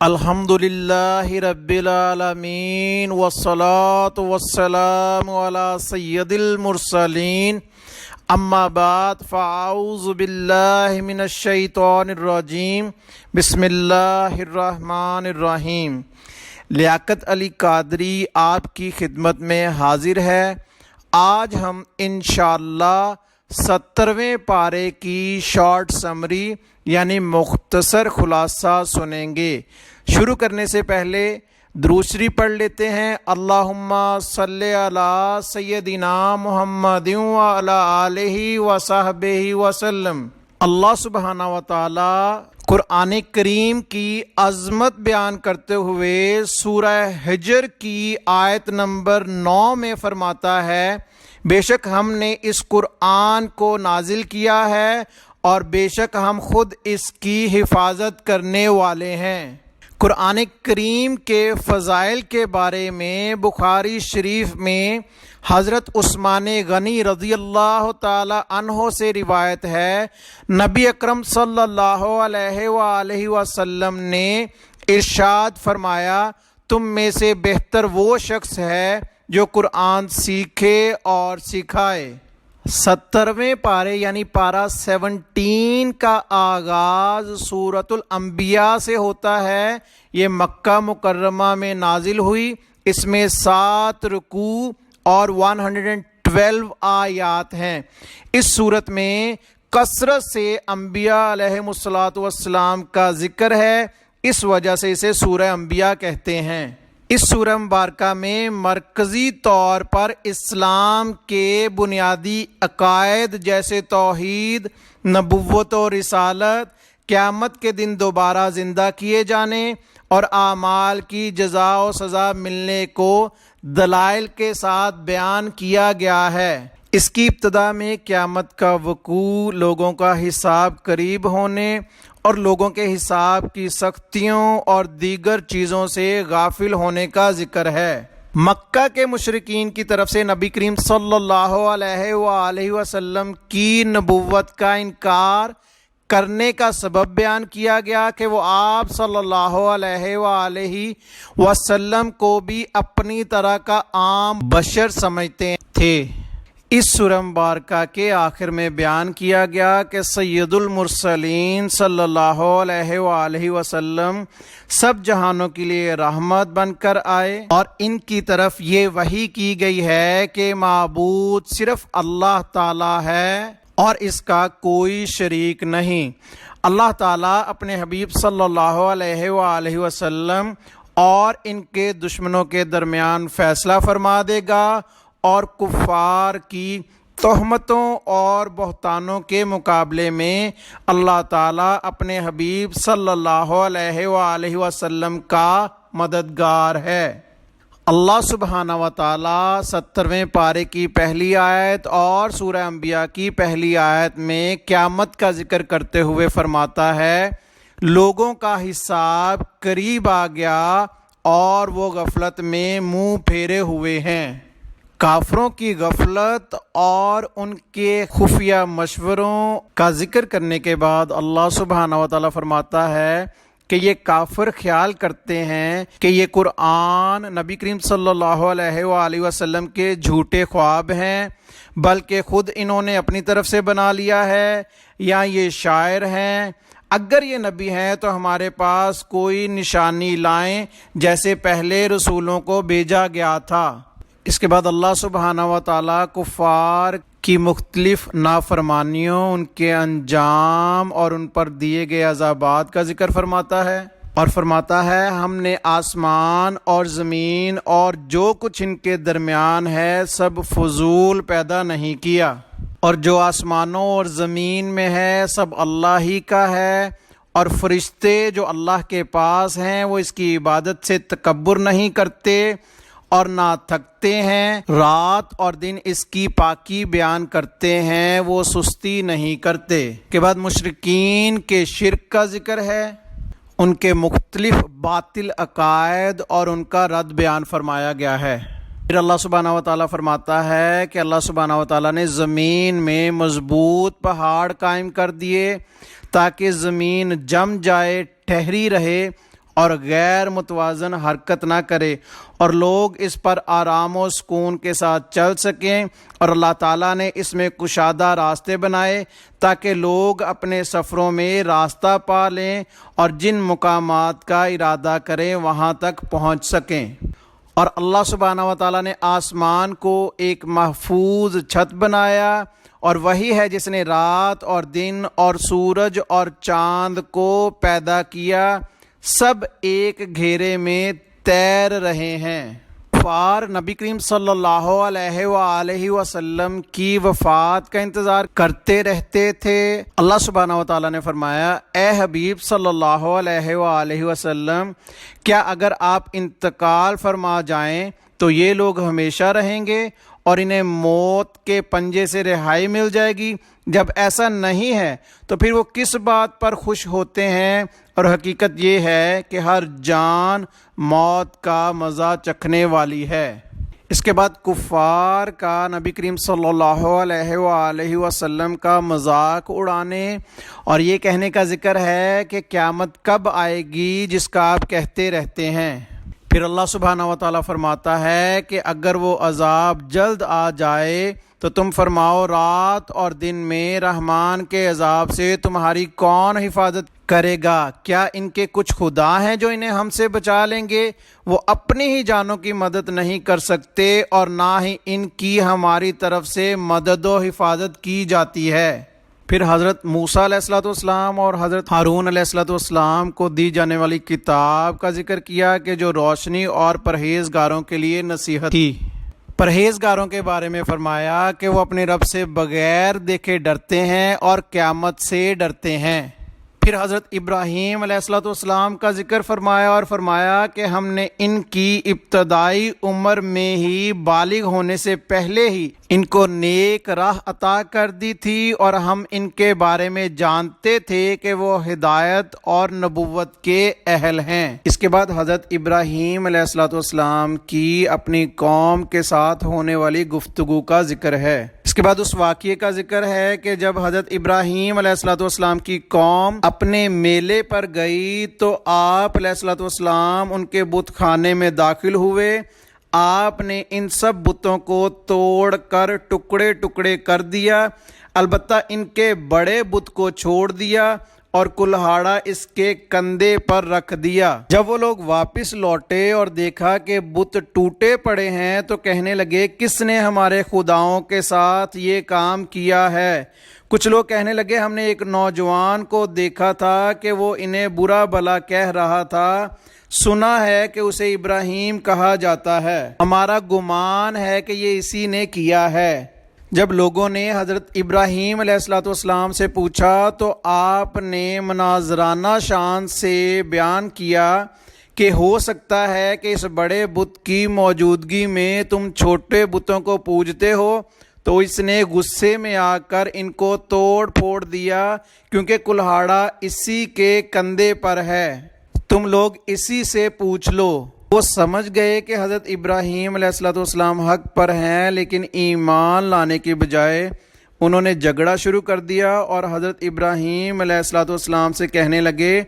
الحمدللہ رب العالمین والصلاة والسلام علی سید المرسلین اما بعد فاعوذ باللہ من الشیطان الرجیم بسم اللہ الرحمن الرحیم۔ لیاقت علی قادری آپ کی خدمت میں حاضر ہے۔ آج ہم انشاءاللہ 70ویں پارے کی شارٹ سمری یعنی مختصر خلاصہ سنیں گے۔ شروع کرنے سے پہلے درود شریف پڑھ لیتے ہیں۔ اللہم صلی علی سیدنا محمد وعلی آلہ وصحبہ وسلم۔ اللہ سبحانہ و تعالی قرآن کریم کی عظمت بیان کرتے ہوئے سورہ حجر کی آیت نمبر 9 میں فرماتا ہے، بے شک ہم نے اس قرآن کو نازل کیا ہے اور بے شک ہم خود اس کی حفاظت کرنے والے ہیں۔ قرآن کریم کے فضائل کے بارے میں بخاری شریف میں حضرت عثمان غنی رضی اللہ تعالی عنہ سے روایت ہے، نبی اکرم صلی اللہ علیہ وآلہ وسلم نے ارشاد فرمایا، تم میں سے بہتر وہ شخص ہے جو قرآن سیکھے اور سکھائے۔ 70ویں پارے یعنی پارہ 17 کا آغاز سورۃ الانبیاء سے ہوتا ہے۔ یہ مکہ مکرمہ میں نازل ہوئی۔ اس میں 7 رکوع اور 112 آیات ہیں۔ اس صورت میں کثرت سے انبیاء علیہم السلام کا ذکر ہے، اس وجہ سے اسے سورہ انبیاء کہتے ہیں۔ اس سورہ مبارکہ میں مرکزی طور پر اسلام کے بنیادی عقائد جیسے توحید، نبوت و رسالت، قیامت کے دن دوبارہ زندہ کیے جانے اور اعمال کی جزا و سزا ملنے کو دلائل کے ساتھ بیان کیا گیا ہے۔ اس کی ابتدا میں قیامت کا وقوع، لوگوں کا حساب قریب ہونے اور لوگوں کے حساب کی سختیوں اور دیگر چیزوں سے غافل ہونے کا ذکر ہے۔ مکہ کے مشرکین کی طرف سے نبی کریم صلی اللہ علیہ وآلہ وسلم کی نبوت کا انکار کرنے کا سبب بیان کیا گیا کہ وہ آپ صلی اللہ علیہ وآلہ وسلم کو بھی اپنی طرح کا عام بشر سمجھتے تھے۔ اس سورہ مبارکہ کے آخر میں بیان کیا گیا کہ سید المرسلین صلی اللہ علیہ وآلہ وسلم سب جہانوں کے لیے رحمت بن کر آئے اور ان کی طرف یہ وحی کی گئی ہے کہ معبود صرف اللہ تعالی ہے اور اس کا کوئی شریک نہیں۔ اللہ تعالیٰ اپنے حبیب صلی اللہ علیہ وآلہ وسلم اور ان کے دشمنوں کے درمیان فیصلہ فرما دے گا اور کفار کی تہمتوں اور بہتانوں کے مقابلے میں اللہ تعالیٰ اپنے حبیب صلی اللہ علیہ وآلہ وسلم کا مددگار ہے۔ اللہ سبحانہ و تعالیٰ 70ویں پارے کی پہلی آیت اور سورہ انبیاء کی پہلی آیت میں قیامت کا ذکر کرتے ہوئے فرماتا ہے، لوگوں کا حساب قریب آ گیا اور وہ غفلت میں منہ پھیرے ہوئے ہیں۔ کافروں کی غفلت اور ان کے خفیہ مشوروں کا ذکر کرنے کے بعد اللہ سبحانہ و تعالیٰ فرماتا ہے کہ یہ کافر خیال کرتے ہیں کہ یہ قرآن نبی کریم صلی اللہ علیہ وآلہ وسلم کے جھوٹے خواب ہیں، بلکہ خود انہوں نے اپنی طرف سے بنا لیا ہے، یا یہ شاعر ہیں۔ اگر یہ نبی ہیں تو ہمارے پاس کوئی نشانی لائیں جیسے پہلے رسولوں کو بھیجا گیا تھا۔ اس کے بعد اللہ سبحانہ و تعالیٰ کفار کی مختلف نافرمانیوں، ان کے انجام اور ان پر دیے گئے عذابات کا ذکر فرماتا ہے اور فرماتا ہے، ہم نے آسمان اور زمین اور جو کچھ ان کے درمیان ہے سب فضول پیدا نہیں کیا، اور جو آسمانوں اور زمین میں ہے سب اللہ ہی کا ہے، اور فرشتے جو اللہ کے پاس ہیں وہ اس کی عبادت سے تکبر نہیں کرتے اور نہ تھکتے ہیں، رات اور دن اس کی پاکی بیان کرتے ہیں، وہ سستی نہیں کرتے۔ کے بعد مشرکین کے شرک کا ذکر ہے، ان کے مختلف باطل عقائد اور ان کا رد بیان فرمایا گیا ہے۔ پھر اللہ سبحانہ و تعالیٰ فرماتا ہے کہ اللہ سبحانہ و تعالیٰ نے زمین میں مضبوط پہاڑ قائم کر دیے تاکہ زمین جم جائے، ٹھہری رہے اور غیر متوازن حرکت نہ کرے، اور لوگ اس پر آرام و سکون کے ساتھ چل سکیں، اور اللہ تعالیٰ نے اس میں کشادہ راستے بنائے تاکہ لوگ اپنے سفروں میں راستہ پا لیں اور جن مقامات کا ارادہ کریں وہاں تک پہنچ سکیں۔ اور اللہ سبحانہ و تعالیٰ نے آسمان کو ایک محفوظ چھت بنایا، اور وہی ہے جس نے رات اور دن اور سورج اور چاند کو پیدا کیا، سب ایک گھیرے میں تیر رہے ہیں۔ کفار نبی کریم صلی اللہ علیہ وآلہ وسلم کی وفات کا انتظار کرتے رہتے تھے۔ اللہ سبحانہ و تعالیٰ نے فرمایا، اے حبیب صلی اللہ علیہ وآلہ وسلم، کیا اگر آپ انتقال فرما جائیں تو یہ لوگ ہمیشہ رہیں گے اور انہیں موت کے پنجے سے رہائی مل جائے گی؟ جب ایسا نہیں ہے تو پھر وہ کس بات پر خوش ہوتے ہیں؟ اور حقیقت یہ ہے کہ ہر جان موت کا مزہ چکھنے والی ہے۔ اس کے بعد کفار کا نبی کریم صلی اللہ علیہ وآلہ وسلم کا مذاق اڑانے اور یہ کہنے کا ذکر ہے کہ قیامت کب آئے گی جس کا آپ کہتے رہتے ہیں۔ پھر اللہ سبحانہ و تعالیٰ فرماتا ہے کہ اگر وہ عذاب جلد آ جائے تو تم فرماؤ، رات اور دن میں رحمان کے عذاب سے تمہاری کون حفاظت کرے گا؟ کیا ان کے کچھ خدا ہیں جو انہیں ہم سے بچا لیں گے؟ وہ اپنی ہی جانوں کی مدد نہیں کر سکتے اور نہ ہی ان کی ہماری طرف سے مدد و حفاظت کی جاتی ہے۔ پھر حضرت موسیٰ علیہ السلام اور حضرت ہارون علیہ السلام کو دی جانے والی کتاب کا ذکر کیا کہ جو روشنی اور پرہیزگاروں کے لیے نصیحت تھی۔ پرہیزگاروں کے بارے میں فرمایا کہ وہ اپنے رب سے بغیر دیکھے ڈرتے ہیں اور قیامت سے ڈرتے ہیں۔ پھر حضرت ابراہیم علیہ السلام کا ذکر فرمایا اور فرمایا کہ ہم نے ان کی ابتدائی عمر میں ہی بالغ ہونے سے پہلے ہی ان کو نیک راہ عطا کر دی تھی، اور ہم ان کے بارے میں جانتے تھے کہ وہ ہدایت اور نبوت کے اہل ہیں۔ اس کے بعد حضرت ابراہیم علیہ السلام کی اپنی قوم کے ساتھ ہونے والی گفتگو کا ذکر ہے۔ اس کے بعد اس واقعے کا ذکر ہے کہ جب حضرت ابراہیم علیہ السلام کی قوم اپنے میلے پر گئی تو آپ علیہ السلام ان کے بت خانے میں داخل ہوئے۔ آپ نے ان سب بتوں کو توڑ کر ٹکڑے ٹکڑے کر دیا، البتہ ان کے بڑے بت کو چھوڑ دیا اور کلہاڑا اس کے کندھے پر رکھ دیا۔ جب وہ لوگ واپس لوٹے اور دیکھا کہ بت ٹوٹے پڑے ہیں تو کہنے لگے، کس نے ہمارے خداؤں کے ساتھ یہ کام کیا ہے؟ کچھ لوگ کہنے لگے، ہم نے ایک نوجوان کو دیکھا تھا کہ وہ انہیں برا بھلا کہہ رہا تھا، سنا ہے کہ اسے ابراہیم کہا جاتا ہے، ہمارا گمان ہے کہ یہ اسی نے کیا ہے۔ جب لوگوں نے حضرت ابراہیم علیہ السلام سے پوچھا تو آپ نے مناظرانہ شان سے بیان کیا کہ ہو سکتا ہے کہ اس بڑے بت کی موجودگی میں تم چھوٹے بتوں کو پوجتے ہو۔ تو اس نے غصے میں آ کر ان کو توڑ پھوڑ دیا، کیونکہ کلہاڑا اسی کے کندھے پر ہے، تم لوگ اسی سے پوچھ لو۔ وہ سمجھ گئے کہ حضرت ابراہیم علیہ السلام حق پر ہیں، لیکن ایمان لانے کی بجائے انہوں نے جھگڑا شروع کر دیا اور حضرت ابراہیم علیہ السلام سے کہنے لگے،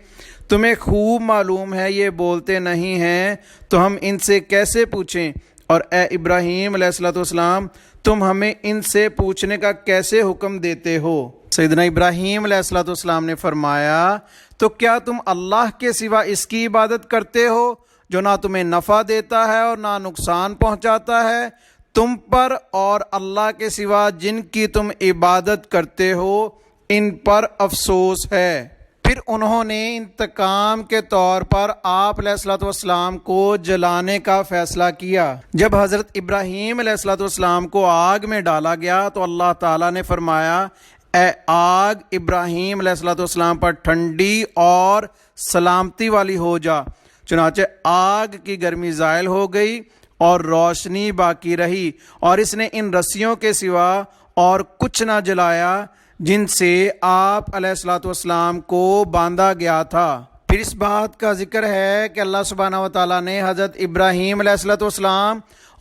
تمہیں خوب معلوم ہے یہ بولتے نہیں ہیں، تو ہم ان سے کیسے پوچھیں؟ اور اے ابراہیم علیہ السلام، تم ہمیں ان سے پوچھنے کا کیسے حکم دیتے ہو؟ سیدنا ابراہیم علیہ السلام نے فرمایا، تو کیا تم اللہ کے سوا اس کی عبادت کرتے ہو جو نہ تمہیں نفع دیتا ہے اور نہ نقصان پہنچاتا ہے؟ تم پر اور اللہ کے سوا جن کی تم عبادت کرتے ہو ان پر افسوس ہے۔ پھر انہوں نے انتقام کے طور پر آپ علیہ السلام کو جلانے کا فیصلہ کیا۔ جب حضرت ابراہیم علیہ السلام کو آگ میں ڈالا گیا تو اللہ تعالیٰ نے فرمایا، اے آگ ابراہیم علیہ السلام پر ٹھنڈی اور سلامتی والی ہو جا۔ چنانچہ آگ کی گرمی زائل ہو گئی اور روشنی باقی رہی، اور اس نے ان رسیوں کے سوا اور کچھ نہ جلایا جن سے آپ علیہ السلام کو باندھا گیا تھا۔ پھر اس بات کا ذکر ہے کہ اللہ سبحانہ و تعالیٰ نے حضرت ابراہیم علیہ السلام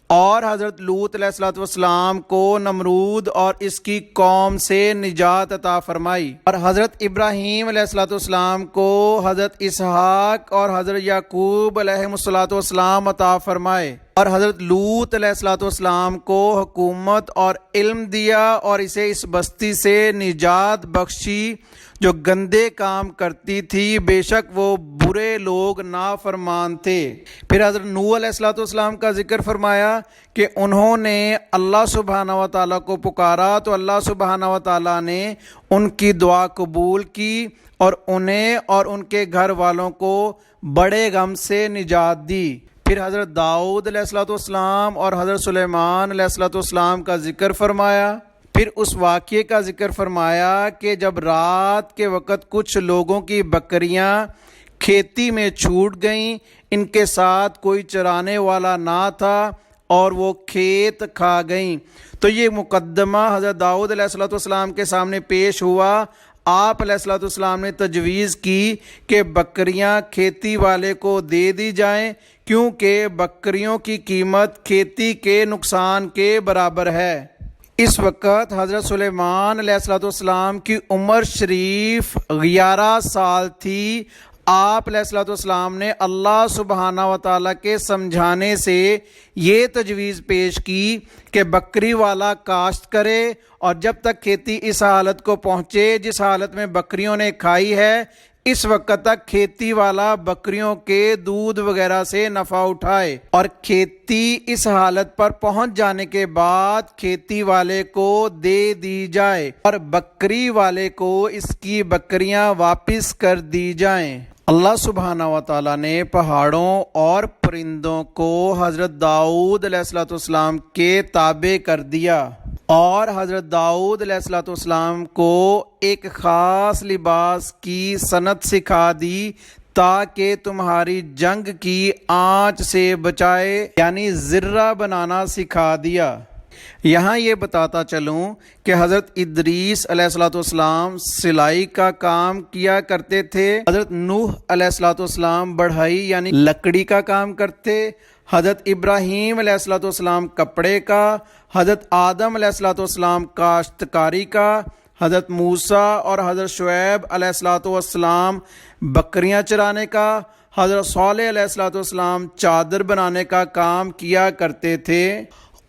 اور حضرت لوط علیہ السلام کو نمرود اور اس کی قوم سے نجات عطا فرمائی، اور حضرت ابراہیم علیہ السلام کو حضرت اسحاق اور حضرت یعقوب علیہ السلام عطا فرمائے، اور حضرت لوط علیہ السلام کو حکومت اور علم دیا اور اسے اس بستی سے نجات بخشی جو گندے کام کرتی تھی، بے شک وہ برے لوگ نافرمان تھے۔ پھر حضرت نوح علیہ السلام کا ذکر فرمایا کہ انہوں نے اللہ سبحانہ و تعالیٰ کو پکارا تو اللہ سبحانہ و تعالیٰ نے ان کی دعا قبول کی اور انہیں اور ان کے گھر والوں کو بڑے غم سے نجات دی۔ پھر حضرت داؤد علیہ السلام اور حضرت سلیمان علیہ السلام کا ذکر فرمایا۔ پھر اس واقعے کا ذکر فرمایا کہ جب رات کے وقت کچھ لوگوں کی بکریاں کھیتی میں چھوٹ گئیں، ان کے ساتھ کوئی چرانے والا نہ تھا اور وہ کھیت کھا گئیں، تو یہ مقدمہ حضرت داؤد علیہ السلام کے سامنے پیش ہوا۔ آپ علیہ السلام نے تجویز کی کہ بکریاں کھیتی والے کو دے دی جائیں، کیونکہ بکریوں کی قیمت کھیتی کے نقصان کے برابر ہے۔ اس وقت حضرت سلیمان علیہ السلام کی عمر شریف 11 سال تھی۔ آپ علیہ السلام نے اللہ سبحانہ و تعالیٰ کے سمجھانے سے یہ تجویز پیش کی کہ بکری والا کاشت کرے اور جب تک کھیتی اس حالت کو پہنچے جس حالت میں بکریوں نے کھائی ہے، اس وقت تک کھیتی والا بکریوں کے دودھ وغیرہ سے نفع اٹھائے، اور کھیتی اس حالت پر پہنچ جانے کے بعد کھیتی والے کو دے دی جائے اور بکری والے کو اس کی بکریاں واپس کر دی جائیں۔ اللہ سبحانہ و تعالیٰ نے پہاڑوں اور پرندوں کو حضرت داؤد علیہ السلام کے تابع کر دیا، اور حضرت داؤد علیہ السلام کو ایک خاص لباس کی صنعت سکھا دی تاکہ تمہاری جنگ کی آنچ سے بچائے، یعنی زرہ بنانا سکھا دیا۔ یہاں یہ بتاتا چلوں کہ حضرت ادریس علیہ السلام سلائی کا کام کیا کرتے تھے، حضرت نوح علیہ السلام بڑھائی یعنی لکڑی کا کام کرتے، حضرت ابراہیم علیہ السلام کپڑے کا، حضرت آدم علیہ السلام کاشتکاری کا، حضرت موسیٰ اور حضرت شعیب علیہ السلام بکریاں چرانے کا، حضرت صالح علیہ السلام چادر بنانے کا کام کیا کرتے تھے،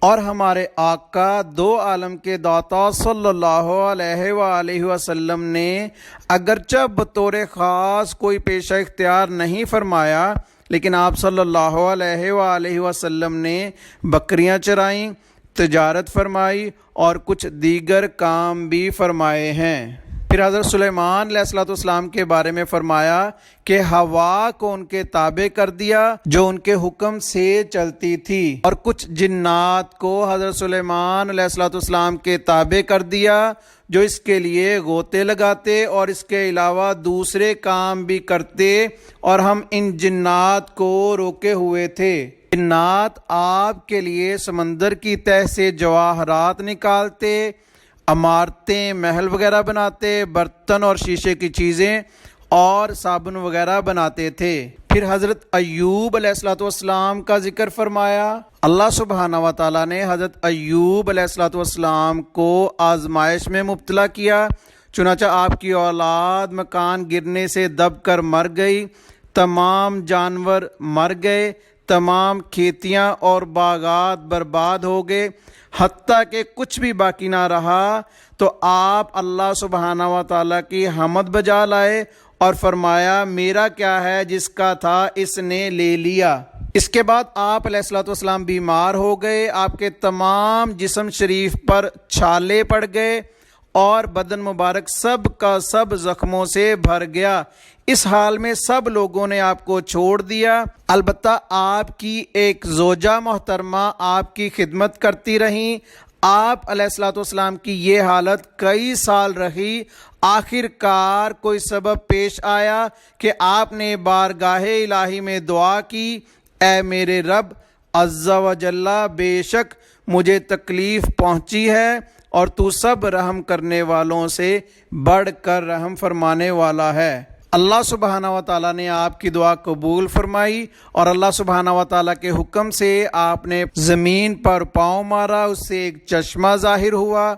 اور ہمارے آقا دو عالم کے داتا صلی اللہ علیہ وآلہ وسلم نے اگرچہ بطور خاص کوئی پیشہ اختیار نہیں فرمایا، لیکن آپ صلی اللہ علیہ وآلہ وسلم نے بکریاں چرائیں، تجارت فرمائی اور کچھ دیگر کام بھی فرمائے ہیں۔ پھر حضرت سلیمان علیہ السلام کے بارے میں فرمایا کہ ہوا کو ان کے تابع کر دیا جو ان کے حکم سے چلتی تھی، اور کچھ جنات کو حضرت سلیمان علیہ السلام کے تابع کر دیا جو اس کے لیے غوطے لگاتے اور اس کے علاوہ دوسرے کام بھی کرتے، اور ہم ان جنات کو روکے ہوئے تھے۔ جنات آپ کے لیے سمندر کی تہہ سے جواہرات نکالتے، عمارتیں محل وغیرہ بناتے، برتن اور شیشے کی چیزیں اور صابن وغیرہ بناتے تھے۔ پھر حضرت ایوب علیہ السلام کا ذکر فرمایا۔ اللہ سبحانہ و تعالیٰ نے حضرت ایوب علیہ السلام کو آزمائش میں مبتلا کیا، چنانچہ آپ کی اولاد مکان گرنے سے دب کر مر گئی، تمام جانور مر گئے، تمام کھیتیاں اور باغات برباد ہو گئے، حتیٰ کہ کچھ بھی باقی نہ رہا، تو آپ اللہ سبحانہ و تعالیٰ کی حمد بجا لائے اور فرمایا میرا کیا ہے جس کا تھا اس نے لے لیا۔ اس کے بعد آپ علیہ السلام بیمار ہو گئے، آپ کے تمام جسم شریف پر چھالے پڑ گئے اور بدن مبارک سب کا سب زخموں سے بھر گیا۔ اس حال میں سب لوگوں نے آپ کو چھوڑ دیا، البتہ آپ کی ایک زوجہ محترمہ آپ کی خدمت کرتی رہیں۔ آپ علیہ السلام کی یہ حالت کئی سال رہی، آخر کار کوئی سبب پیش آیا کہ آپ نے بارگاہ الہی میں دعا کی، اے میرے رب عز و جل، بے شک مجھے تکلیف پہنچی ہے اور تو سب رحم کرنے والوں سے بڑھ کر رحم فرمانے والا ہے۔ اللہ سبحانہ و تعالیٰ نے آپ کی دعا قبول فرمائی اور اللہ سبحانہ و تعالیٰ کے حکم سے آپ نے زمین پر پاؤں مارا، اس سے ایک چشمہ ظاہر ہوا،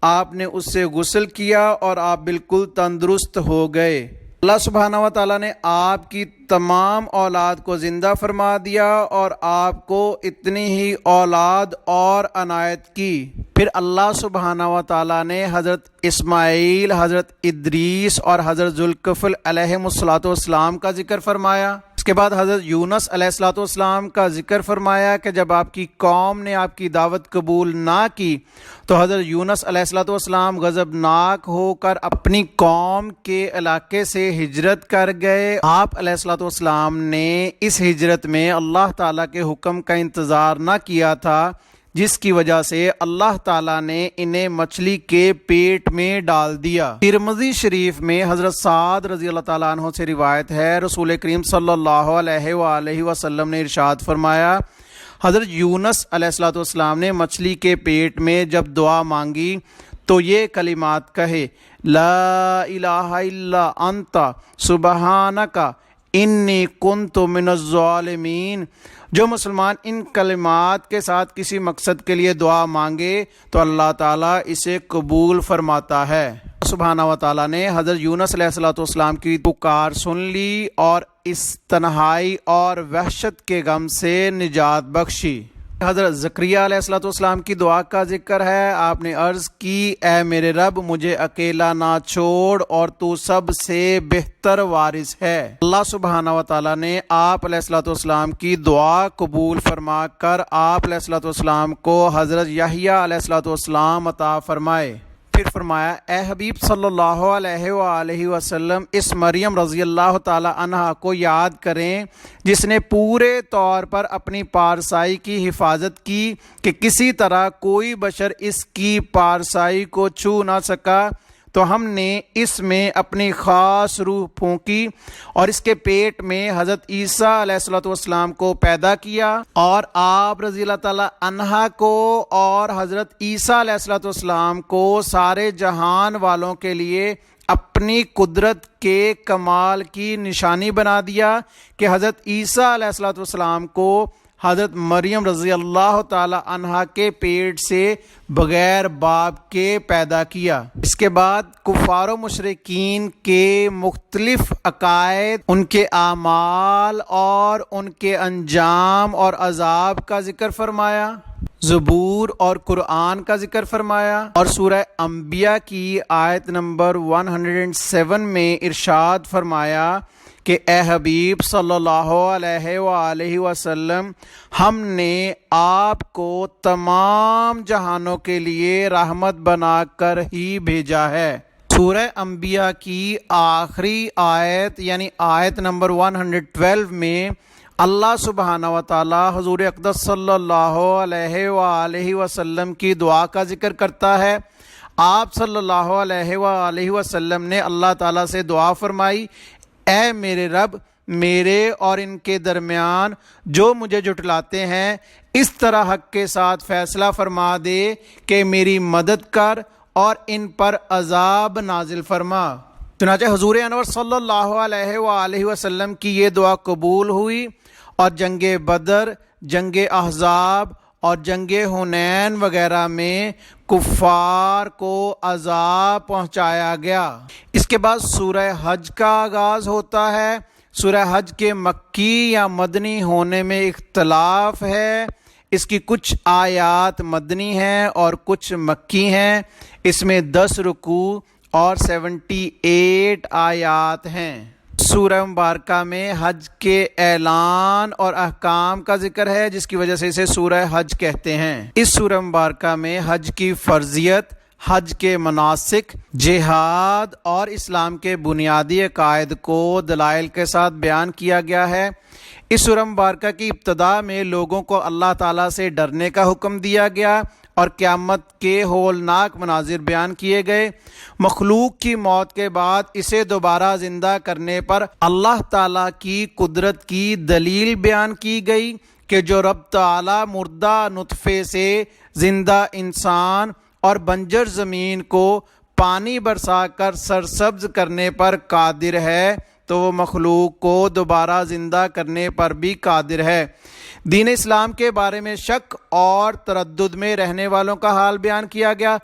آپ نے اس سے غسل کیا اور آپ بالکل تندرست ہو گئے۔ اللہ سبحانہ و تعالیٰ نے آپ کی تمام اولاد کو زندہ فرما دیا اور آپ کو اتنی ہی اولاد اور عنایت کی۔ پھر اللہ سبحانہ و تعالیٰ نے حضرت اسماعیل، حضرت ادریس اور حضرت ذوالکفل علیہم السلام کا ذکر فرمایا۔ اس کے بعد حضرت یونس علیہ السلام کا ذکر فرمایا کہ جب آپ کی قوم نے آپ کی دعوت قبول نہ کی تو حضرت یونس علیہ السلام غضبناک ہو کر اپنی قوم کے علاقے سے ہجرت کر گئے۔ آپ علیہ السلام نے اس ہجرت میں اللہ تعالیٰ کے حکم کا انتظار نہ کیا تھا، جس کی وجہ سے اللہ تعالیٰ نے انہیں مچھلی کے پیٹ میں ڈال دیا۔ ترمذی شریف میں حضرت سعد رضی اللہ تعالیٰ عنہ سے روایت ہے، رسول کریم صلی اللہ علیہ وآلہ وسلم نے ارشاد فرمایا، حضرت یونس علیہ السلام نے مچھلی کے پیٹ میں جب دعا مانگی تو یہ کلمات کہے، لا الہ الا انت سبحانک انی کنت من الظالمین۔ جو مسلمان ان کلمات کے ساتھ کسی مقصد کے لیے دعا مانگے تو اللہ تعالیٰ اسے قبول فرماتا ہے۔ سبحانہ و تعالیٰ نے حضرت یونس علیہ السلام کی پکار سن لی اور اس تنہائی اور وحشت کے غم سے نجات بخشی۔ حضرت زکریا علیہ السلام کی دعا کا ذکر ہے، آپ نے عرض کی، اے میرے رب مجھے اکیلا نہ چھوڑ اور تو سب سے بہتر وارث ہے۔ اللہ سبحانہ و تعالیٰ نے آپ علیہ السلام کی دعا قبول فرما کر آپ علیہ السلام کو حضرت یحییٰ علیہ السلام عطا فرمائے۔ پھر فرمایا، اے حبیب صلی اللہ علیہ وآلہ وسلم اس مریم رضی اللہ تعالی عنہا کو یاد کریں جس نے پورے طور پر اپنی پارسائی کی حفاظت کی کہ کسی طرح کوئی بشر اس کی پارسائی کو چھو نہ سکا، تو ہم نے اس میں اپنی خاص روح پھونکی اور اس کے پیٹ میں حضرت عیسیٰ علیہ السلام کو پیدا کیا، اور آپ رضی اللہ تعالیٰ عنہ کو اور حضرت عیسیٰ علیہ السلام کو سارے جہان والوں کے لیے اپنی قدرت کے کمال کی نشانی بنا دیا کہ حضرت عیسیٰ علیہ السلام کو حضرت مریم رضی اللہ تعالی عنہا کے پیٹ سے بغیر باپ کے پیدا کیا۔ اس کے بعد کفار و مشرکین کے مختلف عقائد، ان کے اعمال اور ان کے انجام اور عذاب کا ذکر فرمایا، زبور اور قرآن کا ذکر فرمایا، اور سورہ انبیاء کی آیت نمبر 107 میں ارشاد فرمایا کہ اے حبیب صلی اللہ علیہ وآلہ وسلم ہم نے آپ کو تمام جہانوں کے لیے رحمت بنا کر ہی بھیجا ہے۔ سورہ انبیاء کی آخری آیت یعنی آیت نمبر 112 میں اللہ سبحانہ و تعالی حضور اقدس صلی اللہ علیہ وآلہ وسلم کی دعا کا ذکر کرتا ہے۔ آپ صلی اللہ علیہ وآلہ وسلم نے اللہ تعالیٰ سے دعا فرمائی، اے میرے رب میرے اور ان کے درمیان جو مجھے جھٹلاتے ہیں اس طرح حق کے ساتھ فیصلہ فرما دے کہ میری مدد کر اور ان پر عذاب نازل فرما۔ چنانچہ حضور انور صلی اللہ علیہ وآلہ وسلم کی یہ دعا قبول ہوئی اور جنگ بدر، جنگ احزاب اور جنگ حنین وغیرہ میں کفار کو عذاب پہنچایا گیا۔ اس کے بعد سورہ حج کا آغاز ہوتا ہے۔ سورہ حج کے مکی یا مدنی ہونے میں اختلاف ہے۔ اس کی کچھ آیات مدنی ہیں اور کچھ مکی ہیں۔ اس میں 10 رکوع اور 78 آیات ہیں۔ سورہ مبارکہ میں حج کے اعلان اور احکام کا ذکر ہے، جس کی وجہ سے اسے سورہ حج کہتے ہیں۔ اس سورہ مبارکہ میں حج کی فرضیت، حج کے مناسک، جہاد اور اسلام کے بنیادی عقائد کو دلائل کے ساتھ بیان کیا گیا ہے۔ اس سورہ مبارکہ کی ابتدا میں لوگوں کو اللہ تعالیٰ سے ڈرنے کا حکم دیا گیا اور قیامت کے ہولناک مناظر بیان کیے گئے۔ مخلوق کی موت کے بعد اسے دوبارہ زندہ کرنے پر اللہ تعالیٰ کی قدرت کی دلیل بیان کی گئی کہ جو رب تعالیٰ مردہ نطفے سے زندہ انسان اور بنجر زمین کو پانی برسا کر سرسبز کرنے پر قادر ہے، تو وہ مخلوق کو دوبارہ زندہ کرنے پر بھی قادر ہے۔ دین اسلام کے بارے میں شک اور تردد میں رہنے والوں کا حال بیان کیا گیا۔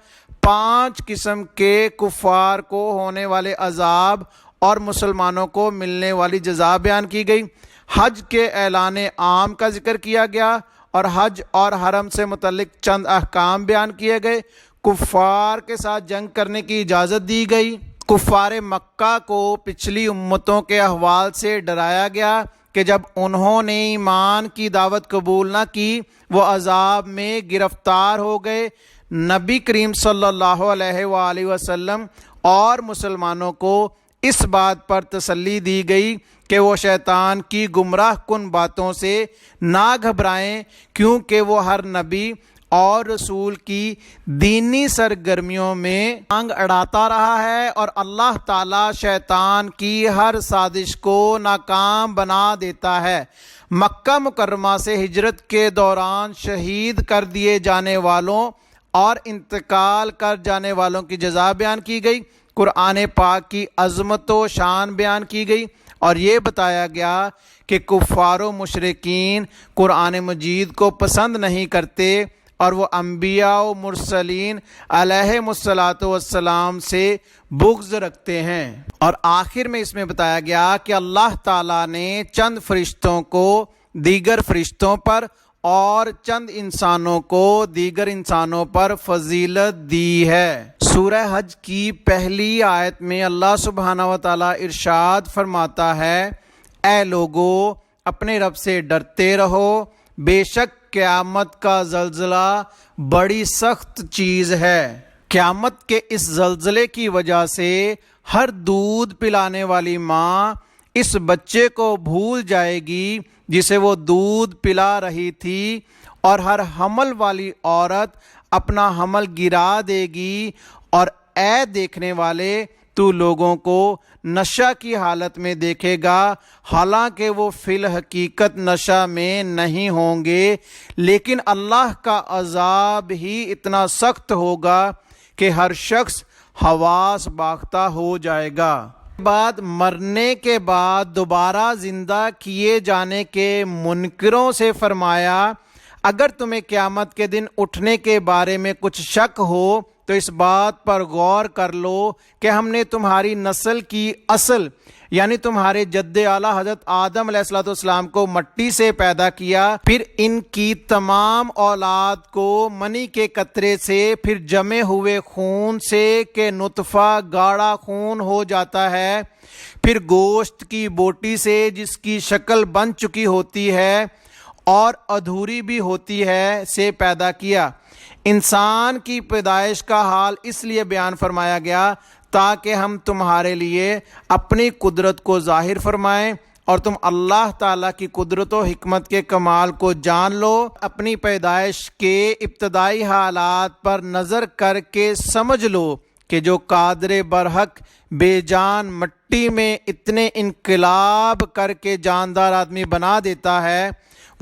5 قسم کے کفار کو ہونے والے عذاب اور مسلمانوں کو ملنے والی جزا بیان کی گئی۔ حج کے اعلان عام کا ذکر کیا گیا اور حج اور حرم سے متعلق چند احکام بیان کیے گئے۔ کفار کے ساتھ جنگ کرنے کی اجازت دی گئی۔ کفار مکہ کو پچھلی امتوں کے احوال سے ڈرایا گیا کہ جب انہوں نے ایمان کی دعوت قبول نہ کی وہ عذاب میں گرفتار ہو گئے۔ نبی کریم صلی اللہ علیہ وآلہ وسلم اور مسلمانوں کو اس بات پر تسلی دی گئی کہ وہ شیطان کی گمراہ کن باتوں سے نہ گھبرائیں، کیونکہ وہ ہر نبی اور رسول کی دینی سرگرمیوں میں ٹانگ اڑاتا رہا ہے اور اللہ تعالیٰ شیطان کی ہر سازش کو ناکام بنا دیتا ہے۔ مکہ مکرمہ سے ہجرت کے دوران شہید کر دیے جانے والوں اور انتقال کر جانے والوں کی جزا بیان کی گئی۔ قرآن پاک کی عظمت و شان بیان کی گئی اور یہ بتایا گیا کہ کفار و مشرکین قرآن مجید کو پسند نہیں کرتے اور وہ انبیاء و مرسلین علیہم الصلاۃ والسلام سے بغض رکھتے ہیں۔ اور آخر میں اس میں بتایا گیا کہ اللہ تعالیٰ نے چند فرشتوں کو دیگر فرشتوں پر اور چند انسانوں کو دیگر انسانوں پر فضیلت دی ہے۔ سورہ حج کی پہلی آیت میں اللہ سبحانہ و تعالیٰ ارشاد فرماتا ہے، اے لوگو اپنے رب سے ڈرتے رہو، بے شک قیامت کا زلزلہ بڑی سخت چیز ہے۔ قیامت کے اس زلزلے کی وجہ سے ہر دودھ پلانے والی ماں اس بچے کو بھول جائے گی جسے وہ دودھ پلا رہی تھی، اور ہر حمل والی عورت اپنا حمل گرا دے گی، اور اے دیکھنے والے تو لوگوں کو نشہ کی حالت میں دیکھے گا، حالانکہ وہ فی الحقیقت نشہ میں نہیں ہوں گے، لیکن اللہ کا عذاب ہی اتنا سخت ہوگا کہ ہر شخص حواس باختہ ہو جائے گا۔ بعد مرنے کے بعد دوبارہ زندہ کیے جانے کے منکروں سے فرمایا، اگر تمہیں قیامت کے دن اٹھنے کے بارے میں کچھ شک ہو تو اس بات پر غور کر لو کہ ہم نے تمہاری نسل کی اصل یعنی تمہارے جد اعلیٰ حضرت آدم علیہ السلام کو مٹی سے پیدا کیا، پھر ان کی تمام اولاد کو منی کے قطرے سے، پھر جمے ہوئے خون سے کہ نطفہ گاڑھا خون ہو جاتا ہے، پھر گوشت کی بوٹی سے جس کی شکل بن چکی ہوتی ہے اور ادھوری بھی ہوتی ہے سے پیدا کیا۔ انسان کی پیدائش کا حال اس لیے بیان فرمایا گیا تاکہ ہم تمہارے لیے اپنی قدرت کو ظاہر فرمائیں اور تم اللہ تعالیٰ کی قدرت و حکمت کے کمال کو جان لو۔ اپنی پیدائش کے ابتدائی حالات پر نظر کر کے سمجھ لو کہ جو قادر برحق بے جان مٹی میں اتنے انقلاب کر کے جاندار آدمی بنا دیتا ہے،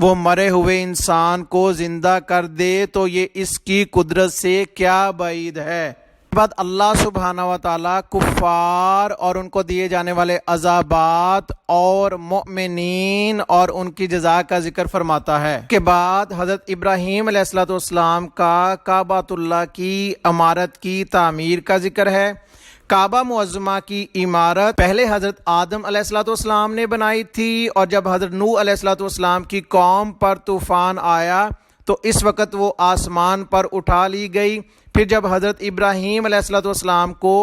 وہ مرے ہوئے انسان کو زندہ کر دے تو یہ اس کی قدرت سے کیا بعید ہے۔ بعد اللہ سبحانہ و تعالیٰ کفار اور ان کو دیے جانے والے عذابات اور مؤمنین اور ان کی جزا کا ذکر فرماتا ہے۔ کے بعد حضرت ابراہیم علیہ السلام کا کعبۃ اللہ کی عمارت کی تعمیر کا ذکر ہے۔ کعبہ معظمہ کی عمارت پہلے حضرت آدم علیہ السلام نے بنائی تھی، اور جب حضرت نوح علیہ السلام کی قوم پر طوفان آیا تو اس وقت وہ آسمان پر اٹھا لی گئی۔ پھر جب حضرت ابراہیم علیہ السلام کو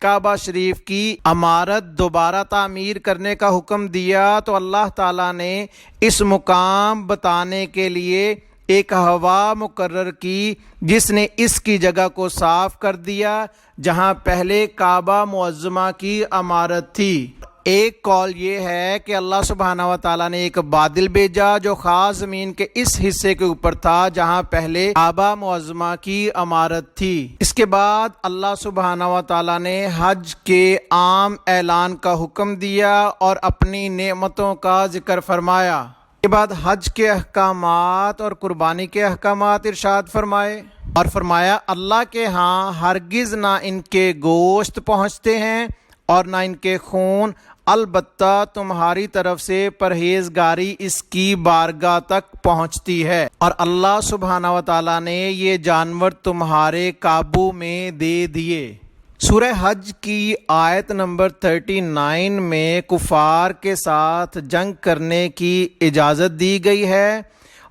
کعبہ شریف کی عمارت دوبارہ تعمیر کرنے کا حکم دیا تو اللہ تعالیٰ نے اس مقام بتانے کے لیے ایک ہوا مقرر کی جس نے اس کی جگہ کو صاف کر دیا جہاں پہلے کعبہ معظمہ کی عمارت تھی۔ ایک قول یہ ہے کہ اللہ سبحانہ و تعالیٰ نے ایک بادل بھیجا جو خاص زمین کے اس حصے کے اوپر تھا جہاں پہلے کعبہ معظمہ کی عمارت تھی۔ اس کے بعد اللہ سبحانہ و تعالیٰ نے حج کے عام اعلان کا حکم دیا اور اپنی نعمتوں کا ذکر فرمایا۔ اس کے بعد حج کے احکامات اور قربانی کے احکامات ارشاد فرمائے اور فرمایا، اللہ کے ہاں ہرگز نہ ان کے گوشت پہنچتے ہیں اور نہ ان کے خون البتہ تمہاری طرف سے پرہیزگاری اس کی بارگاہ تک پہنچتی ہے، اور اللہ سبحانہ و تعالیٰ نے یہ جانور تمہارے قابو میں دے دیے۔ سورہ حج کی آیت نمبر 39 میں کفار کے ساتھ جنگ کرنے کی اجازت دی گئی ہے،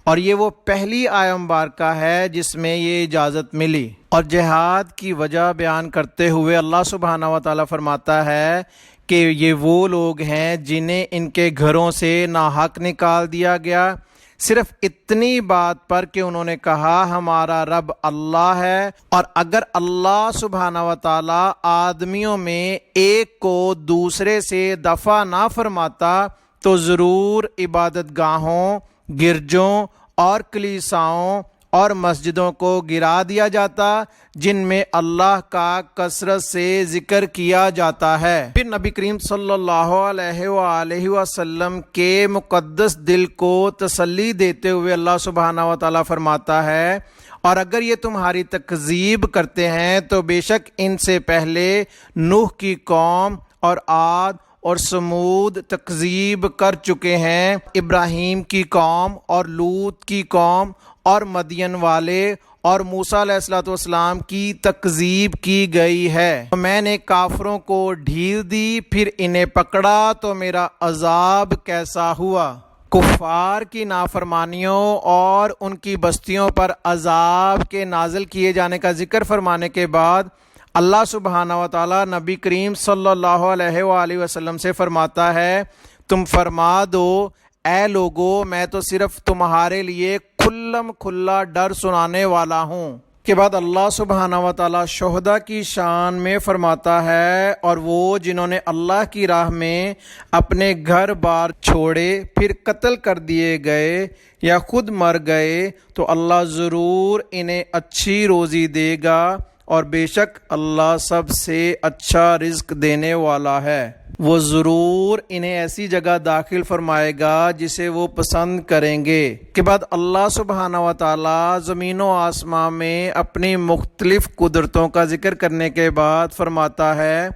اور یہ وہ پہلی آیت مبارکہ ہے جس میں یہ اجازت ملی۔ اور جہاد کی وجہ بیان کرتے ہوئے اللہ سبحانہ و تعالیٰ فرماتا ہے کہ یہ وہ لوگ ہیں جنہیں ان کے گھروں سے ناحق نکال دیا گیا، صرف اتنی بات پر کہ انہوں نے کہا ہمارا رب اللہ ہے، اور اگر اللہ سبحانہ و تعالیٰ آدمیوں میں ایک کو دوسرے سے دفع نہ فرماتا تو ضرور عبادت گاہوں، گرجوں اور کلیساؤں اور مسجدوں کو گرا دیا جاتا جن میں اللہ کا کثرت سے ذکر کیا جاتا ہے۔ پھر نبی کریم صلی اللہ علیہ وآلہ وسلم کے مقدس دل کو تسلی دیتے ہوئے اللہ سبحانہ و تعالیٰ فرماتا ہے، اور اگر یہ تمہاری تکذیب کرتے ہیں تو بے شک ان سے پہلے نوح کی قوم اور عاد اور سمود تکذیب کر چکے ہیں، ابراہیم کی قوم اور لوط کی قوم اور مدین والے اور موسیٰ علیہ السلام کی تکذیب کی گئی ہے۔ میں نے کافروں کو ڈھیل دی، پھر انہیں پکڑا تو میرا عذاب کیسا ہوا۔ کفار کی نافرمانیوں اور ان کی بستیوں پر عذاب کے نازل کیے جانے کا ذکر فرمانے کے بعد اللہ سبحانہ و تعالیٰ نبی کریم صلی اللہ علیہ وآلہ وسلم سے فرماتا ہے، تم فرما دو اے لوگو میں تو صرف تمہارے لیے کھلم کھلا ڈر سنانے والا ہوں۔ کے بعد اللہ سبحانہ و تعالیٰ شہداء کی شان میں فرماتا ہے، اور وہ جنہوں نے اللہ کی راہ میں اپنے گھر بار چھوڑے پھر قتل کر دیے گئے یا خود مر گئے تو اللہ ضرور انہیں اچھی روزی دے گا، اور بے شک اللہ سب سے اچھا رزق دینے والا ہے۔ وہ ضرور انہیں ایسی جگہ داخل فرمائے گا جسے وہ پسند کریں گے۔ کے بعد اللہ سبحانہ و تعالیٰ زمین و آسمان میں اپنی مختلف قدرتوں کا ذکر کرنے کے بعد فرماتا ہے،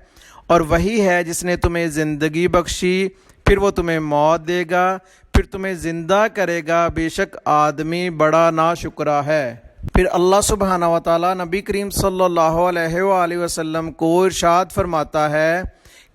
اور وہی ہے جس نے تمہیں زندگی بخشی، پھر وہ تمہیں موت دے گا، پھر تمہیں زندہ کرے گا، بے شک آدمی بڑا ناشکرا ہے۔ پھر اللہ سبحانہ و تعالیٰ نبی کریم صلی اللہ علیہ وآلہ وسلم کو ارشاد فرماتا ہے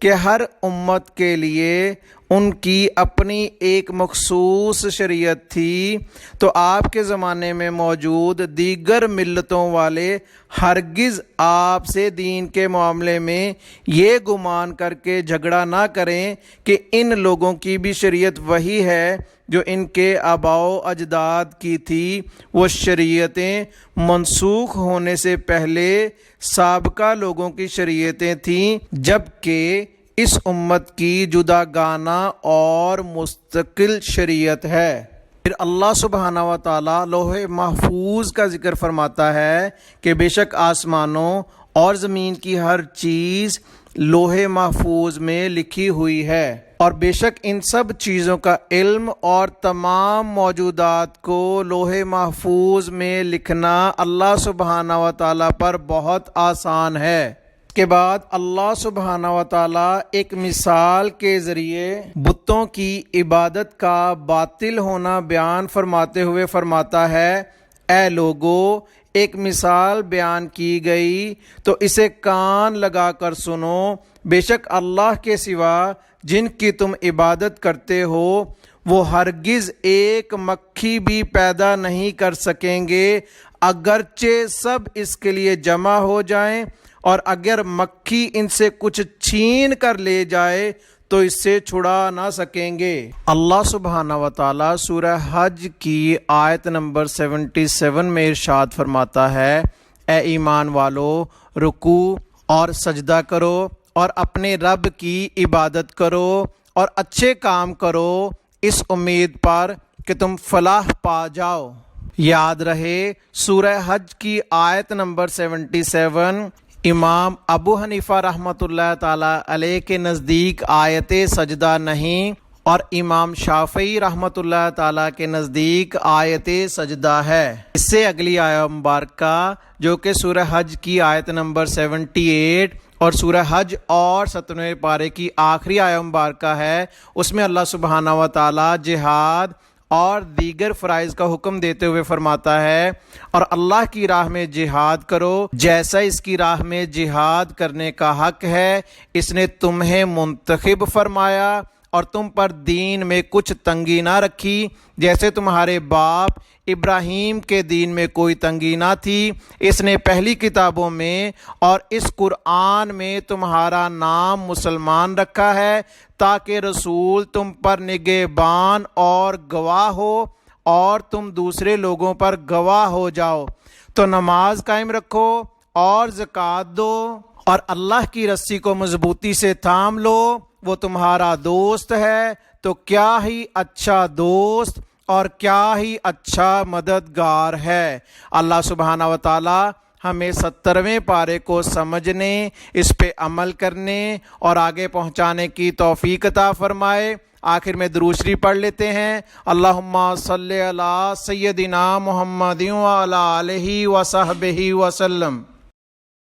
کہ ہر امت کے لیے ان کی اپنی ایک مخصوص شریعت تھی، تو آپ کے زمانے میں موجود دیگر ملتوں والے ہرگز آپ سے دین کے معاملے میں یہ گمان کر کے جھگڑا نہ کریں کہ ان لوگوں کی بھی شریعت وہی ہے جو ان کے آباء و اجداد کی تھی۔ وہ شریعتیں منسوخ ہونے سے پہلے سابقہ لوگوں کی شریعتیں تھیں، جبکہ اس امت کی جداگانہ اور مستقل شریعت ہے۔ پھر اللہ سبحانہ و تعالیٰ لوح محفوظ کا ذکر فرماتا ہے کہ بے شک آسمانوں اور زمین کی ہر چیز لوح محفوظ میں لکھی ہوئی ہے، اور بے شک ان سب چیزوں کا علم اور تمام موجودات کو لوح محفوظ میں لکھنا اللہ سبحانہ و تعالیٰ پر بہت آسان ہے۔ کے بعد اللہ سبحانہ و تعالیٰ ایک مثال کے ذریعے بتوں کی عبادت کا باطل ہونا بیان فرماتے ہوئے فرماتا ہے، اے لوگو ایک مثال بیان کی گئی تو اسے کان لگا کر سنو، بے شک اللہ کے سوا جن کی تم عبادت کرتے ہو وہ ہرگز ایک مکھی بھی پیدا نہیں کر سکیں گے، اگرچہ سب اس کے لیے جمع ہو جائیں، اور اگر مکھی ان سے کچھ چھین کر لے جائے تو اس سے چھڑا نہ سکیں گے۔ اللہ سبحانہ و تعالیٰ سورہ حج کی آیت نمبر 77 میں ارشاد فرماتا ہے، اے ایمان والو رکوع اور سجدہ کرو اور اپنے رب کی عبادت کرو اور اچھے کام کرو اس امید پر کہ تم فلاح پا جاؤ۔ یاد رہے سورہ حج کی آیت نمبر 77 امام ابو حنیفہ رحمۃ اللہ تعالیٰ علیہ کے نزدیک آیت سجدہ نہیں، اور امام شافعی رحمۃ اللہ تعالیٰ کے نزدیک آیت سجدہ ہے۔ اس سے اگلی آیت مبارکہ جو کہ سورہ حج کی آیت نمبر 78 اور سورہ حج اور 17ویں پارے کی آخری آیہ مبارکہ ہے، اس میں اللہ سبحانہ و تعالی جہاد اور دیگر فرائض کا حکم دیتے ہوئے فرماتا ہے، اور اللہ کی راہ میں جہاد کرو جیسا اس کی راہ میں جہاد کرنے کا حق ہے، اس نے تمہیں منتخب فرمایا اور تم پر دین میں کچھ تنگی نہ رکھی، جیسے تمہارے باپ ابراہیم کے دین میں کوئی تنگی نہ تھی۔ اس نے پہلی کتابوں میں اور اس قرآن میں تمہارا نام مسلمان رکھا ہے تاکہ رسول تم پر نگہبان اور گواہ ہو اور تم دوسرے لوگوں پر گواہ ہو جاؤ۔ تو نماز قائم رکھو اور زکوٰۃ دو اور اللہ کی رسی کو مضبوطی سے تھام لو، وہ تمہارا دوست ہے، تو کیا ہی اچھا دوست اور کیا ہی اچھا مددگار ہے۔ اللہ سبحانہ و تعالی ہمیں 17ویں پارے کو سمجھنے، اس پہ عمل کرنے اور آگے پہنچانے کی توفیق عطا فرمائے۔ آخر میں درود شریف پڑھ لیتے ہیں۔ اللہم صلی علی سیدنا محمد وعلی آلہ وصحبہ وسلم۔